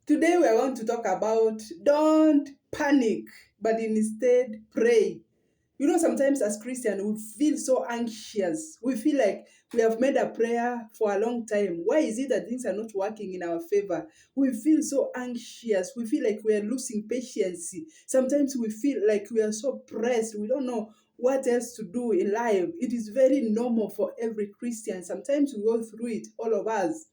Today we are going to talk about don't panic, but instead pray. You know, sometimes as Christians, we feel so anxious. We feel like we have made a prayer for a long time. Why is it that things are not working in our favor? We feel so anxious. We feel like we are losing patience. Sometimes we feel like we are so pressed. We don't know what else to do in life. It is very normal for every Christian. Sometimes we go through it, all of us.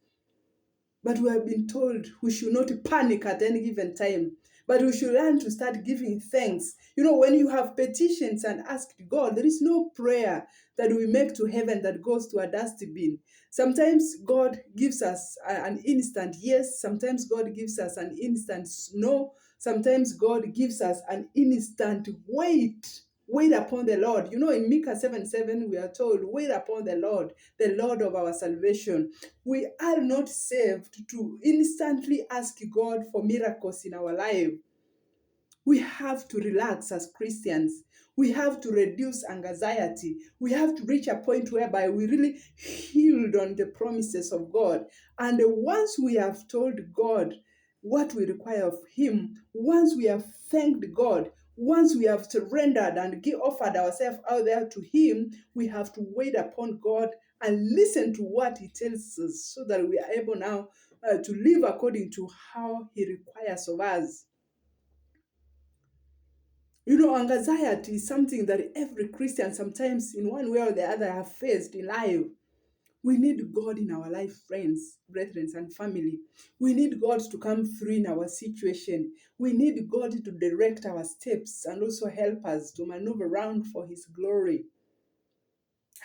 But we have been told we should not panic at any given time, but we should learn to start giving thanks. You know, when you have petitions and asked God, there is no prayer that we make to heaven that goes to a dustbin. Sometimes God gives us an instant yes, sometimes God gives us an instant no, sometimes God gives us an instant wait. Wait upon the Lord. You know, in Micah 7:7, we are told, wait upon the Lord of our salvation. We are not saved to instantly ask God for miracles in our life. We have to relax as Christians. We have to reduce anxiety. We have to reach a point whereby we really healed on the promises of God. And once we have told God what we require of Him, once we have thanked God, once we have surrendered and offered ourselves out there to Him, we have to wait upon God and listen to what He tells us so that we are able now to live according to how He requires of us. You know, anxiety is something that every Christian sometimes, in one way or the other, have faced in life. We need God in our life, friends, brethren, and family. We need God to come through in our situation. We need God to direct our steps and also help us to maneuver around for His glory.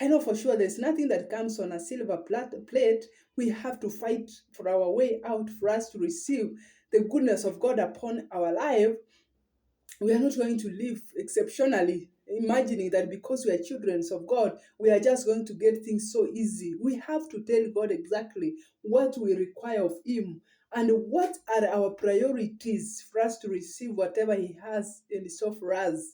I know for sure there's nothing that comes on a silver plate. We have to fight for our way out for us to receive the goodness of God upon our life. We are not going to live exceptionally, imagining that because we are children of God, we are just going to get things so easy. We have to tell God exactly what we require of Him and what are our priorities for us to receive whatever He has in store for us.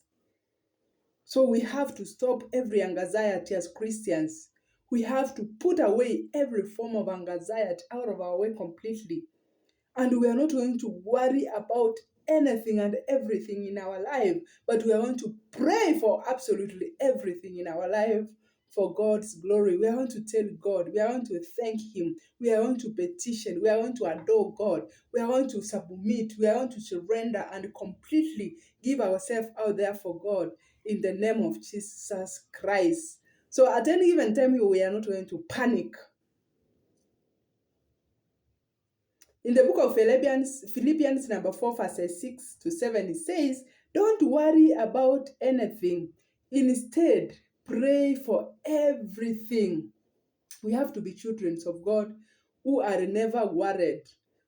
So we have to stop every anxiety as Christians. We have to put away every form of anxiety out of our way completely. And we are not going to worry about anything and everything in our life, but we are going to pray for absolutely everything in our life for God's glory. We are going to tell God, we are going to thank Him, we are going to petition, we are going to adore God, we are going to submit, we are going to surrender and completely give ourselves out there for God in the name of Jesus Christ. So at any given time, we are not going to panic. In the book of Philippians number 4, verses 6 to 7, it says, don't worry about anything. Instead, pray for everything. We have to be children of God who are never worried.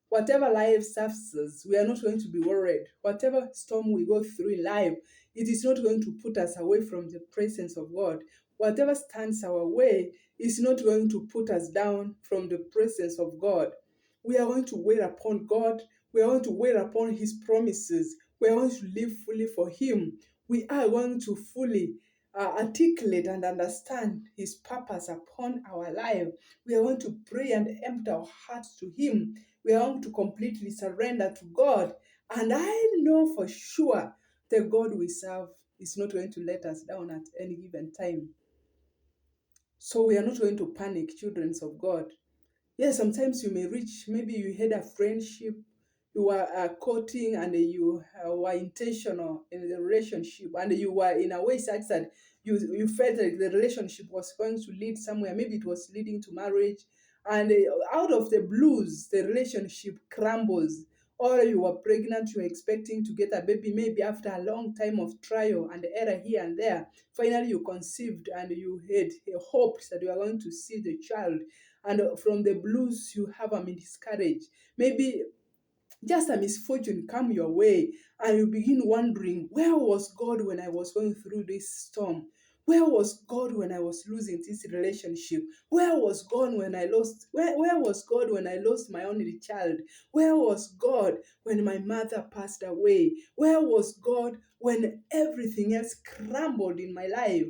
Whatever life suffers, we are not going to be worried. Whatever storm we go through in life, it is not going to put us away from the presence of God. Whatever stands our way is not going to put us down from the presence of God. We are going to wait upon God. We are going to wait upon His promises. We are going to live fully for Him. We are going to fully articulate and understand His purpose upon our life. We are going to pray and empty our hearts to Him. We are going to completely surrender to God. And I know for sure the God we serve is not going to let us down at any given time. So we are not going to panic, children of God. Yes, sometimes you may reach, maybe you had a friendship, you were courting and you were intentional in the relationship and you were in a way such that you felt like the relationship was going to lead somewhere. Maybe it was leading to marriage and out of the blues, the relationship crumbles. Or you were pregnant, you were expecting to get a baby, maybe after a long time of trial and error here and there. Finally, you conceived and you had hoped that you are going to see the child. And from the blues, you have a miscarriage. Maybe just a misfortune come your way and you begin wondering, where was God when I was going through this storm? Where was God when I was losing this relationship? Where was God when I lost where was God when I lost my only child? Where was God when my mother passed away? Where was God when everything else crumbled in my life?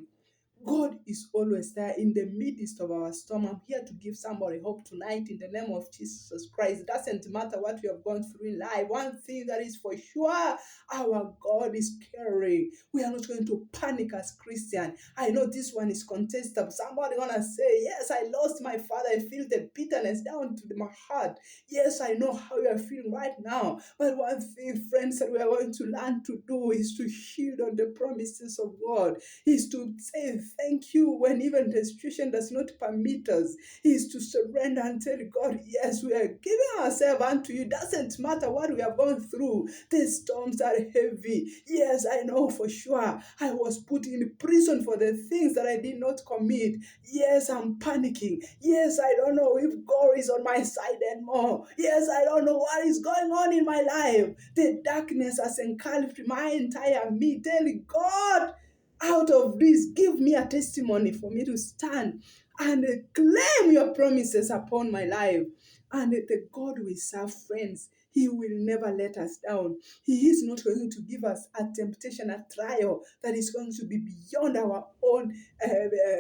God is always there in the midst of our storm. I'm here to give somebody hope tonight in the name of Jesus Christ. It doesn't matter what we have gone through in life. One thing that is for sure, our God is caring. We are not going to panic as Christians. I know this one is contestable. Somebody gonna say, yes, I lost my father. I feel the bitterness down to my heart. Yes, I know how you are feeling right now. But one thing, friends, that we are going to learn to do is to shield on the promises of God, is to say thank you when even the situation does not permit us, is to surrender and tell God, yes, we are giving ourselves unto you. It doesn't matter what we have gone through. The storms are heavy. Yes, I know for sure I was put in prison for the things that I did not commit. Yes, I'm panicking. Yes, I don't know if God is on my side anymore. Yes, I don't know what is going on in my life. The darkness has engulfed my entire me. Telling God, out of this, give me a testimony for me to stand and claim your promises upon my life. And the God we serve, friends, He will never let us down. He is not going to give us a temptation, a trial that is going to be beyond our own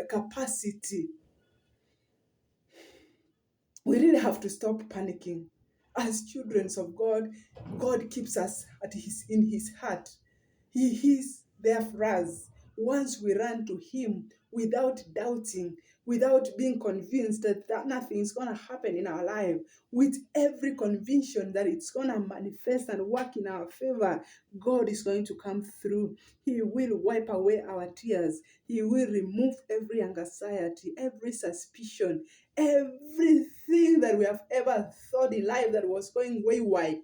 capacity. We really have to stop panicking. As children of God, God keeps us in His heart. He is there for us. Once we run to Him without doubting, without being convinced that nothing is going to happen in our life, with every conviction that it's going to manifest and work in our favor, God is going to come through. He will wipe away our tears. He will remove every anxiety, every suspicion, everything that we have ever thought in life that was going wayward.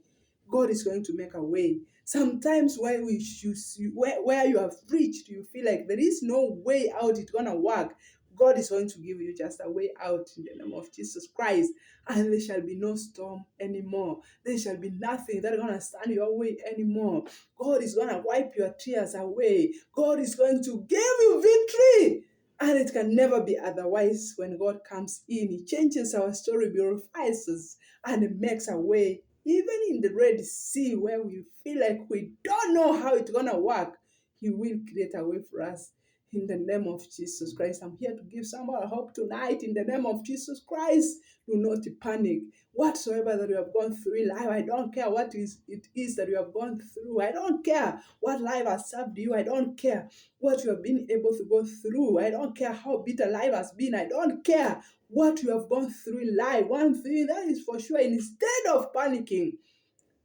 God is going to make a way. Sometimes where you have reached, you feel like there is no way out, it's gonna work. God is going to give you just a way out in the name of Jesus Christ, and there shall be no storm anymore. There shall be nothing that is gonna stand your way anymore. God is gonna wipe your tears away. God is going to give you victory. And it can never be otherwise. When God comes in, He changes our story, purifies us, and makes a way. Even in the Red Sea, where we feel like we don't know how it's going to work, He will create a way for us. In the name of Jesus Christ, I'm here to give someone hope tonight. In the name of Jesus Christ, do not panic. Whatsoever that you have gone through in life, I don't care what it is that you have gone through. I don't care what life has served you. I don't care what you have been able to go through. I don't care how bitter life has been. I don't care what you have gone through in life. One thing that is for sure, instead of panicking,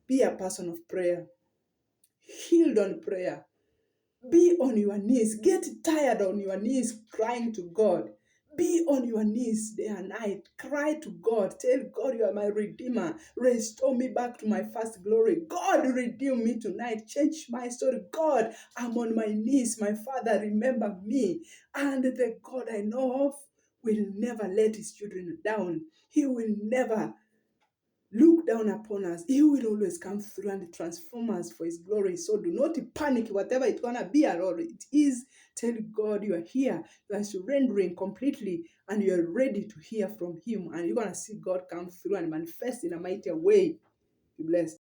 be a person of prayer. Healed on prayer. Be on your knees. Get tired on your knees crying to God. Be on your knees day and night. Cry to God. Tell God, you are my Redeemer. Restore me back to my first glory. God, redeem me tonight. Change my story. God, I'm on my knees. My Father, remember me. And the God I know of will never let His children down. He will never look down upon us. He will always come through and transform us for His glory. So do not panic, whatever it's gonna be at all. It is, tell God you are here, you are surrendering completely, and you are ready to hear from Him, and you're gonna see God come through and manifest in a mightier way. Be blessed.